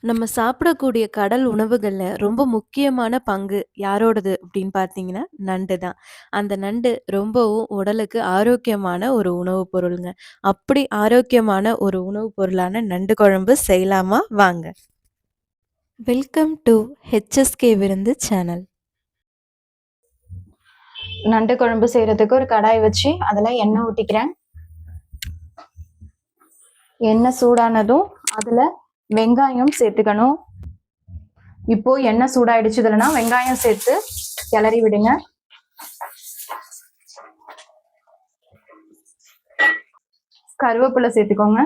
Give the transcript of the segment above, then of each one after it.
நம்ம சாப்பிடக்கூடிய கடல் உணவுகள்ல ரொம்ப முக்கியமான பங்கு யாரோடது அப்படின்னு பார்த்தீங்கன்னா, நண்டு தான். அந்த நண்டு ரொம்பவும் உடலுக்கு ஆரோக்கியமான ஒரு உணவுப் பொருளுங்க. அப்படி ஆரோக்கியமான ஒரு உணவுப் பொருளான நண்டு குழம்பு செய்யலாமா? வாங்க. வெல்கம் டு ஹெச்எஸ்கே விருந்து சேனல். நண்டு குழம்பு செய்யறதுக்கு ஒரு கடாய் வச்சு அதில் எண்ணெய் ஊற்றிக்கிறேன். எண்ணெய் சூடானதும் அதில் வெங்காயம் சேர்த்துக்கணும். இப்போ எண்ணெய் சூடாயிடுச்சு, இதுலனா வெங்காயம் சேர்த்து கிளறி விடுங்க. கருவேப்பிலை சேர்த்துக்கோங்க.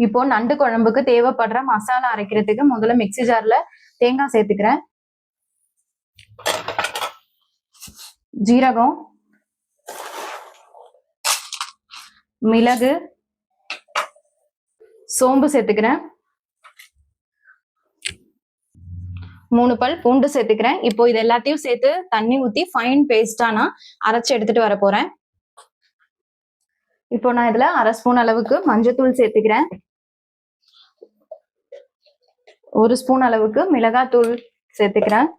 இப்போ நண்டு குழம்புக்கு தேவைப்படுற மசாலா அரைக்கிறதுக்கு முதல்ல மிக்ஸி ஜார்ல தேங்காய் சேர்த்துக்கிறேன். ஜீரகம், மிளகு, சோம்பு சேர்த்துக்கிறேன். 3 பல் பூண்டு சேர்த்துக்கிறேன். இப்போ இது எல்லாத்தையும் சேர்த்து தண்ணி ஊற்றி ஃபைன் பேஸ்டா நான் அரைச்சு எடுத்துட்டு வர போறேன். இப்போ நான் இதுல 1/2 ஸ்பூன் அளவுக்கு மஞ்சத்தூள் சேர்த்துக்கிறேன். 1 ஸ்பூன் அளவுக்கு மிளகாத்தூள் சேர்த்துக்கிறேன்.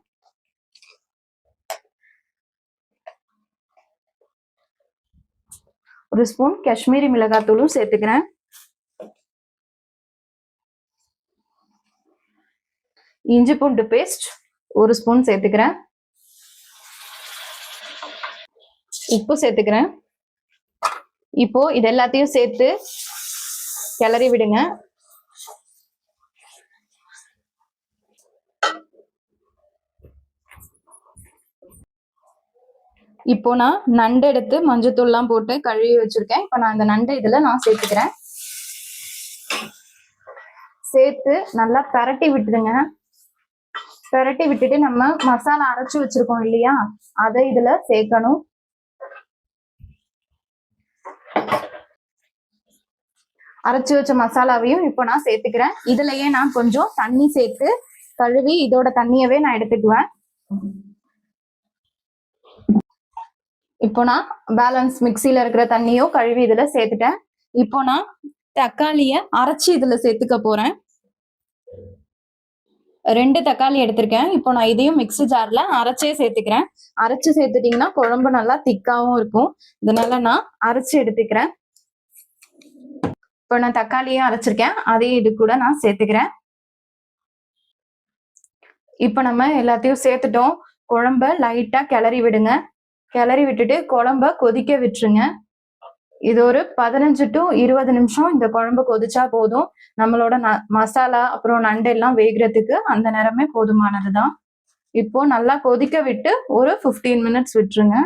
ஒரு ஸ்பூன் காஷ்மீரி மிளகாத்தூளும் சேர்த்துக்கிறேன். இஞ்சி பூண்டு பேஸ்ட் 1 ஸ்பூன் சேர்த்துக்கிறேன். உப்பு சேர்த்துக்கிறேன். இப்போ இது எல்லாத்தையும் சேர்த்து கிளறி விடுங்க. இப்போ நான் நண்டு எடுத்து மஞ்சத்தூள்லாம் போட்டு கழுவி வச்சிருக்கேன். இப்போ நான் இந்த நண்டை இதுல நான் சேர்த்துக்கிறேன். சேர்த்து நல்லா பிரட்டி விட்டுடுங்க. பிரட்டி விட்டுட்டு நம்ம மசாலா அரைச்சு வச்சிருக்கோம் இல்லையா, அதை இதுல சேர்க்கணும். அரைச்சு வச்ச மசாலாவையும் இப்போ நான் சேர்த்துக்கிறேன். இதுலயே நான் கொஞ்சம் தண்ணி சேர்த்து கழுவி இதோட தண்ணியவே நான் எடுத்துக்குவேன். இப்போ நான் பேலன்ஸ் மிக்சியில இருக்கிற தண்ணியும் கழுவி இதுல சேர்த்துட்டேன். இப்போ நான் தக்காளிய அரைச்சு இதுல சேர்த்துக்க போறேன். 2 தக்காளி எடுத்திருக்கேன். இப்போ நான் இதையும் மிக்ஸி ஜார்ல அரைச்சே சேர்த்துக்கிறேன். அரைச்சு சேர்த்துட்டீங்கன்னா குழம்பு நல்லா திக்காவும் இருக்கும். இதனால நான் அரைச்சு எடுத்துக்கிறேன். இப்போ நான் தக்காளியும் அரைச்சிருக்கேன், அதையும் இது கூட நான் சேர்த்துக்கிறேன். இப்போ நம்ம எல்லாத்தையும் சேர்த்துட்டோம். குழம்ப லைட்டா கிளறி விடுங்க. கிளறி விட்டுட்டு குழம்ப கொதிக்க விட்டுருங்க. இது ஒரு 15 to 20 நிமிஷம் இந்த குழம்பு கொதிச்சா போதும். நம்மளோட மசாலா அப்புறம் நண்டு எல்லாம் வேகிறதுக்கு அந்த நேரமே போதுமானதுதான். இப்போ நல்லா கொதிக்க விட்டு ஒரு 15 மினிட்ஸ் விட்டுருங்க.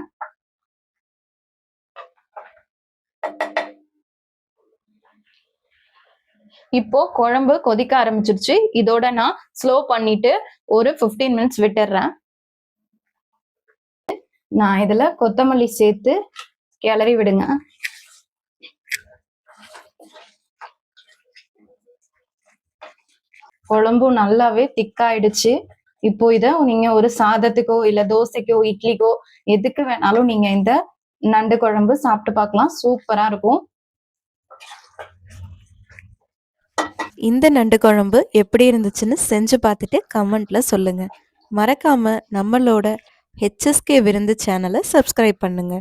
இப்போ குழம்பு கொதிக்க ஆரம்பிச்சிருச்சு. இதோட நான் ஸ்லோ பண்ணிட்டு ஒரு 15 மினிட்ஸ் விட்டுறேன். நான் இதுல கொத்தமல்லி சேர்த்து கிளறி விடுங்க. குழம்பும் நல்லாவே திக்காயிடுச்சு. இப்போ இத நீங்க ஒரு சாதத்துக்கோ இல்ல தோசைக்கோ இட்லிக்கோ எதுக்கு வேணாலும் நீங்க இந்த நண்டு குழம்பு சாப்பிட்டு பார்க்கலாம். சூப்பரா இருக்கும். இந்த நண்டு குழம்பு எப்படி இருந்துச்சுன்னு செஞ்சு பார்த்துட்டு கமெண்ட்ல சொல்லுங்க. மறக்காம நம்மளோட ஹெச்எஸ்கே விருந்து சேனலை சப்ஸ்கிரைப் பண்ணுங்க.